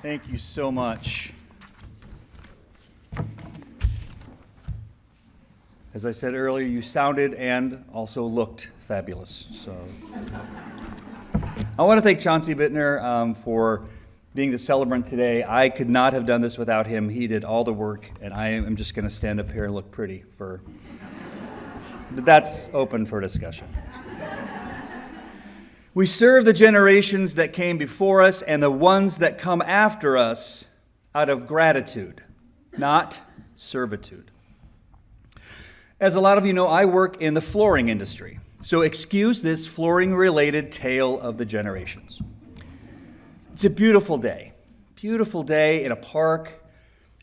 Thank you so much. As I said earlier, you sounded and also looked fabulous. So, I want to thank Chauncey Bittner for being the celebrant today. I could not have done this without him. He did all the work, and I am just going to stand up here and look pretty for. But that's open for discussion. We serve the generations that came before us and the ones that come after us out of gratitude, not servitude. As a lot of you know, I work in the flooring industry, so excuse this flooring-related tale of the generations. It's a beautiful day in a park,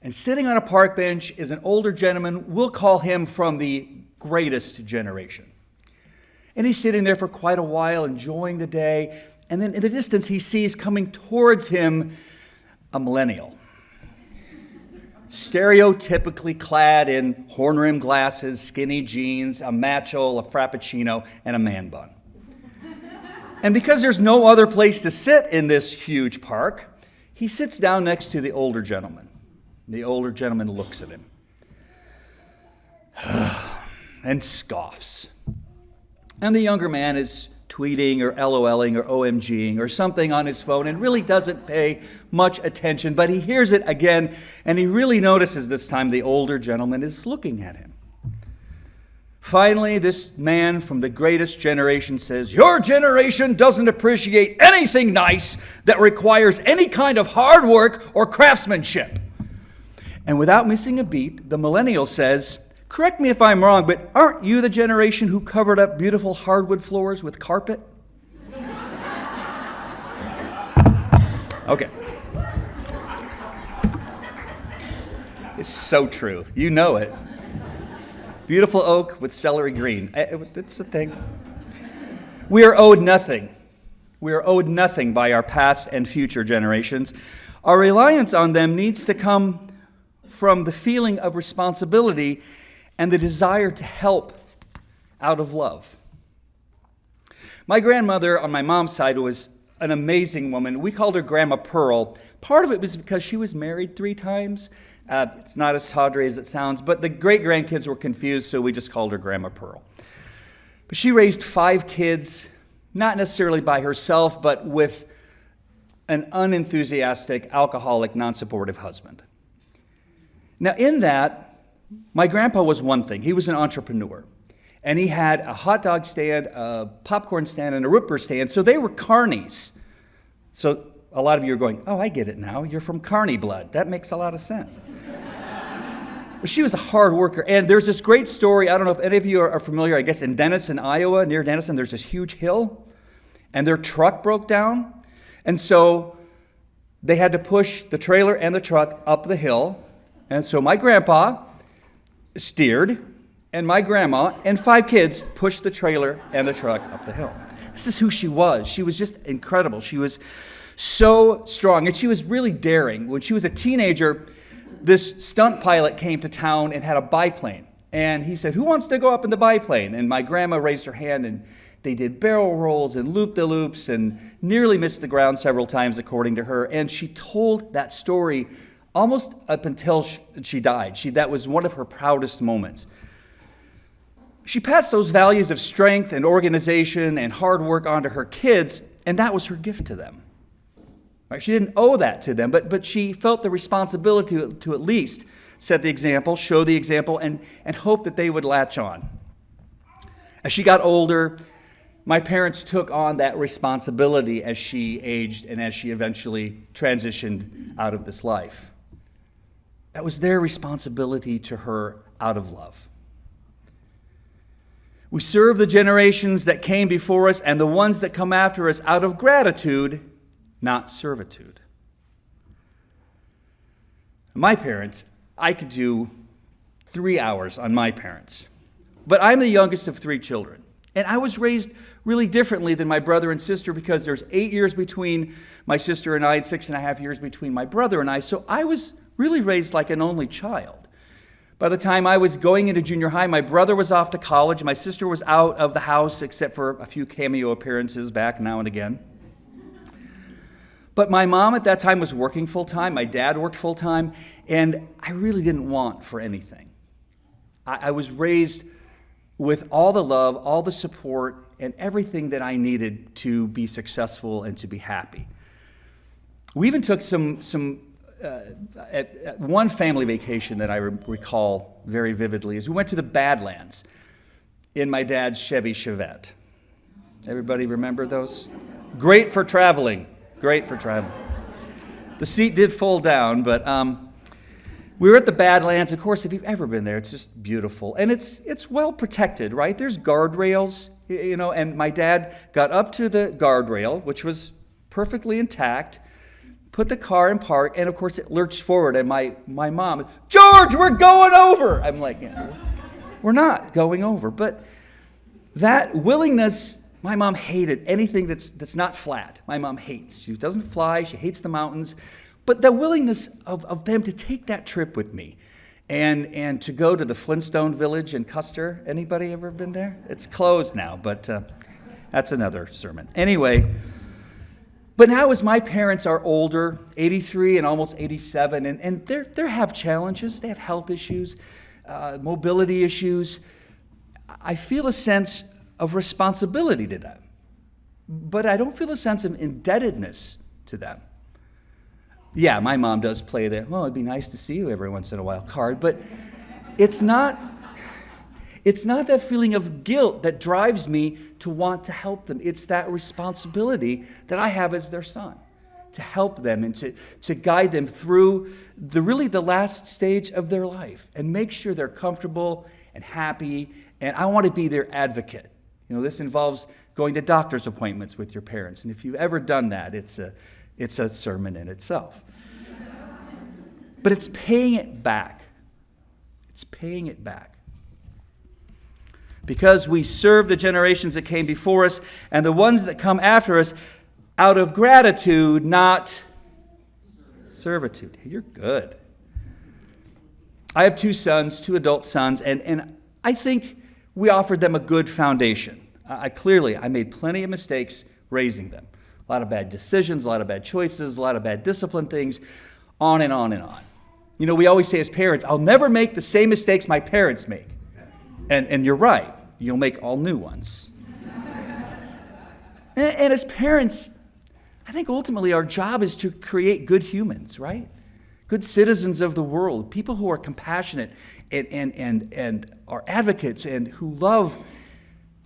and sitting on a park bench is an older gentleman. We'll call him from the greatest generation. And he's sitting there for quite a while, enjoying the day, and then in the distance he sees coming towards him a millennial. Stereotypically clad in horn-rimmed glasses, skinny jeans, a macho, a frappuccino, and a man bun. And because there's no other place to sit in this huge park, he sits down next to the older gentleman. The older gentleman looks at him and scoffs. And the younger man is tweeting or LOLing or OMGing or something on his phone and really doesn't pay much attention, but he hears it again, and he really notices this time the older gentleman is looking at him. Finally, this man from the greatest generation says, "Your generation doesn't appreciate anything nice that requires any kind of hard work or craftsmanship." And without missing a beat, the millennial says, "Correct me if I'm wrong, but aren't you the generation who covered up beautiful hardwood floors with carpet?" Okay. It's so true. You know it. Beautiful oak with celery green. It's a thing. We are owed nothing. We are owed nothing by our past and future generations. Our reliance on them needs to come from the feeling of responsibility and the desire to help out of love. My grandmother on my mom's side was an amazing woman. We called her Grandma Pearl. Part of it was because she was married 3 times. It's not as tawdry as it sounds, but the great-grandkids were confused, so we just called her Grandma Pearl. But she raised 5 kids, not necessarily by herself, but with an unenthusiastic, alcoholic, non-supportive husband. Now, in that, my grandpa was one thing. He was an entrepreneur. And he had a hot dog stand, a popcorn stand, and a root beer stand. So they were carnies. So a lot of you are going, "Oh, I get it now. You're from carny blood. That makes a lot of sense." But she was a hard worker. And there's this great story. I don't know if any of you are familiar. I guess in Denison, Iowa, near Denison, there's this huge hill. And their truck broke down. And so they had to push the trailer and the truck up the hill. And so my grandpa steered, and my grandma and 5 kids pushed the trailer and the truck up the hill. This is who she was. She was just incredible. She was so strong, and she was really daring. When she was a teenager, this stunt pilot came to town and had a biplane. And he said, "Who wants to go up in the biplane?" And my grandma raised her hand, and they did barrel rolls and loop-de-loops and nearly missed the ground several times, according to her. And she told that story almost up until she died. That was one of her proudest moments. She passed those values of strength and organization and hard work on to her kids, and that was her gift to them. Right? She didn't owe that to them, but she felt the responsibility to at least set the example, show the example, and hope that they would latch on. As she got older, my parents took on that responsibility as she aged and as she eventually transitioned out of this life. That was their responsibility to her out of love. We serve the generations that came before us and the ones that come after us out of gratitude, not servitude. My parents, I could do 3 hours on my parents. But I'm the youngest of 3 children. And I was raised really differently than my brother and sister because there's 8 years between my sister and I and 6.5 years between my brother and I. So I was really raised like an only child. By the time I was going into junior high, my brother was off to college. My sister was out of the house except for a few cameo appearances back now and again. But my mom at that time was working full-time. My dad worked full-time. And I really didn't want for anything. I was raised with all the love, all the support, and everything that I needed to be successful and to be happy. We even took at one family vacation that I recall very vividly is we went to the Badlands in my dad's Chevy Chevette. Everybody remember those? Great for traveling. Great for traveling. The seat did fold down, but we were at the Badlands. Of course, if you've ever been there, it's just beautiful. And it's well protected, right? There's guardrails, and my dad got up to the guardrail, which was perfectly intact, put the car in park, and of course it lurched forward, and my mom, "George, we're going over!" I'm like, yeah, we're not going over. But that willingness, my mom hated anything that's not flat. My mom hates. She doesn't fly. She hates the mountains. But the willingness of them to take that trip with me and to go to the Flintstone Village in Custer. Anybody ever been there? It's closed now, but that's another sermon. Anyway, but now as my parents are older, 83 and almost 87, and they have challenges. They have health issues, mobility issues. I feel a sense of responsibility to them. But I don't feel a sense of indebtedness to them. Yeah, my mom does play the, well, it'd be nice to see you every once in a while card, but it's not that feeling of guilt that drives me to want to help them. It's that responsibility that I have as their son, to help them and to guide them through the last stage of their life and make sure they're comfortable and happy, and I want to be their advocate. This involves going to doctor's appointments with your parents, and if you've ever done that, it's a sermon in itself. But it's paying it back. It's paying it back. Because we serve the generations that came before us and the ones that come after us out of gratitude, not servitude. You're good. I have two adult sons, and I think we offered them a good foundation. I made plenty of mistakes raising them. A lot of bad decisions, a lot of bad choices, a lot of bad discipline things, on and on and on. We always say as parents, I'll never make the same mistakes my parents make. And you're right. You'll make all new ones. and as parents, I think ultimately our job is to create good humans, right? Good citizens of the world, people who are compassionate and are advocates and who love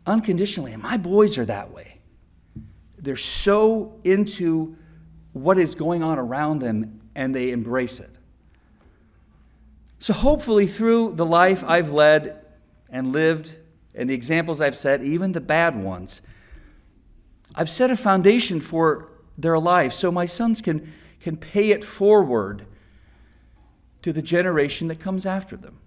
unconditionally. And my boys are that way. They're so into what is going on around them, and they embrace it. So hopefully through the life I've led and lived, and the examples I've set, even the bad ones, I've set a foundation for their life so my sons can pay it forward to the generation that comes after them.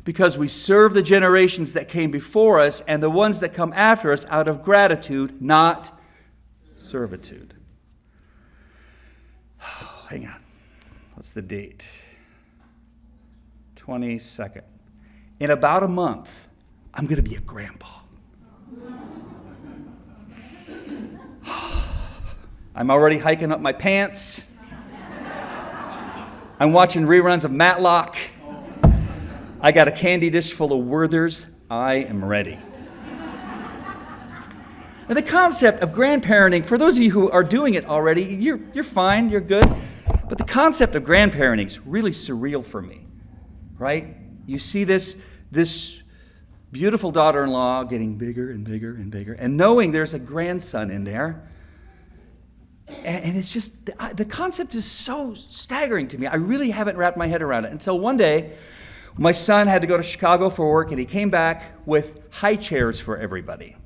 Because we serve the generations that came before us and the ones that come after us out of gratitude, not servitude. Hang on. What's the date? 22nd. In about a month, I'm going to be a grandpa. I'm already hiking up my pants. I'm watching reruns of Matlock. I got a candy dish full of Werthers. I am ready. Now, the concept of grandparenting, for those of you who are doing it already, you're fine, you're good. But the concept of grandparenting is really surreal for me, right? You see this beautiful daughter-in-law getting bigger and bigger and bigger, and knowing there's a grandson in there. And it's just, the concept is so staggering to me. I really haven't wrapped my head around it until one day, my son had to go to Chicago for work, and he came back with high chairs for everybody.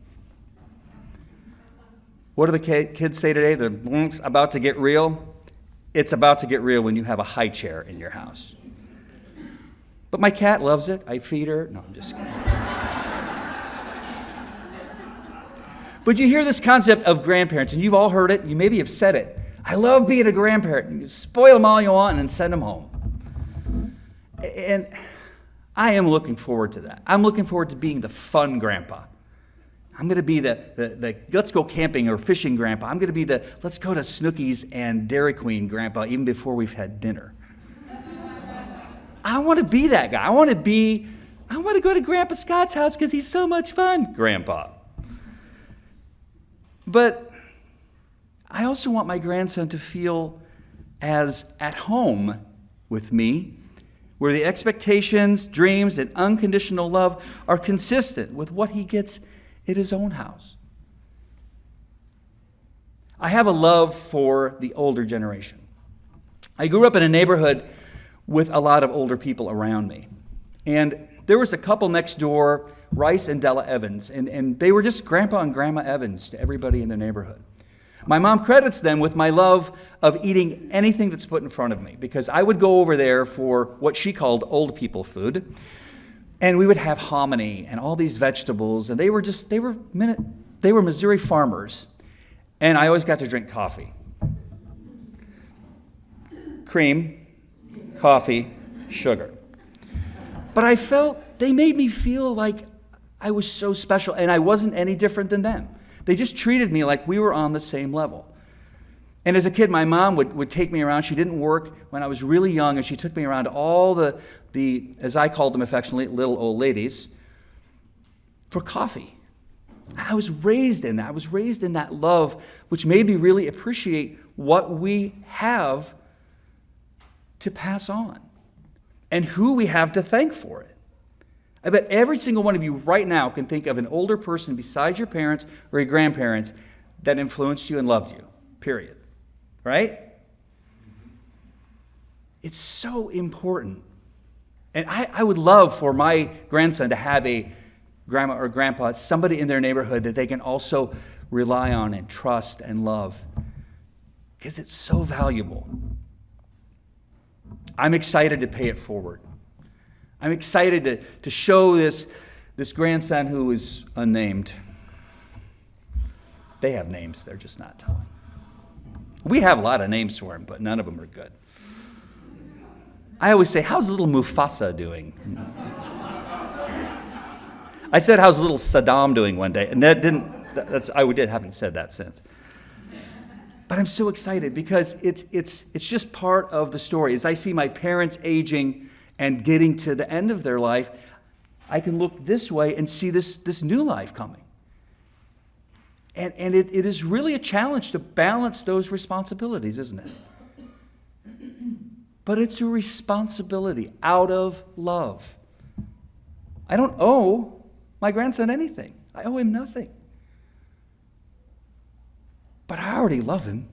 What do the kids say today? The about to get real. It's about to get real when you have a high chair in your house. But my cat loves it. I feed her. No, I'm just kidding. But you hear this concept of grandparents, and you've all heard it. You maybe have said it. I love being a grandparent. You spoil them all you want and then send them home. And I am looking forward to that. I'm looking forward to being the fun grandpa. I'm going to be the let's go camping or fishing grandpa. I'm going to be the let's go to Snooki's and Dairy Queen grandpa even before we've had dinner. I want to be that guy. I want to go to Grandpa Scott's house because he's so much fun, grandpa. But I also want my grandson to feel as at home with me, where the expectations, dreams, and unconditional love are consistent with what he gets at his own house. I have a love for the older generation. I grew up in a neighborhood with a lot of older people around me. And there was a couple next door, Rice and Della Evans, and they were just Grandpa and Grandma Evans to everybody in their neighborhood. My mom credits them with my love of eating anything that's put in front of me, because I would go over there for what she called old people food, and we would have hominy and all these vegetables, and they were Missouri farmers, and I always got to drink coffee. Cream, coffee, sugar. But I felt they made me feel like I was so special, and I wasn't any different than them. They just treated me like we were on the same level. And as a kid, my mom would take me around. She didn't work when I was really young, and she took me around to all the as I called them affectionately, little old ladies, for coffee. I was raised in that. I was raised in that love, which made me really appreciate what we have to pass on and who we have to thank for it. I bet every single one of you right now can think of an older person besides your parents or your grandparents that influenced you and loved you, period. Right? It's so important. And I would love for my grandson to have a grandma or grandpa, somebody in their neighborhood that they can also rely on and trust and love, because it's so valuable. I'm excited to pay it forward. I'm excited to show this grandson who is unnamed. They have names, they're just not telling. We have a lot of names for him, but none of them are good. I always say, how's little Mufasa doing? I said, how's little Saddam doing one day? And haven't said that since. But I'm so excited because it's just part of the story. As I see my parents aging and getting to the end of their life, I can look this way and see this new life coming. And it is really a challenge to balance those responsibilities, isn't it? But it's a responsibility out of love. I don't owe my grandson anything. I owe him nothing. But I already love him.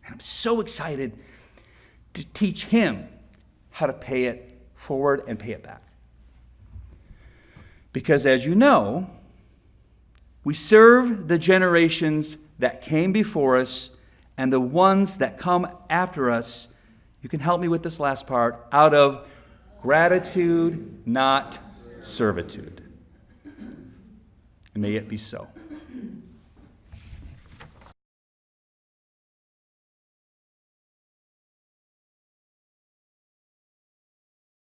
And I'm so excited to teach him how to pay it forward and pay it back. Because as you know, we serve the generations that came before us and the ones that come after us. You can help me with this last part, out of gratitude, not servitude. And may it be so.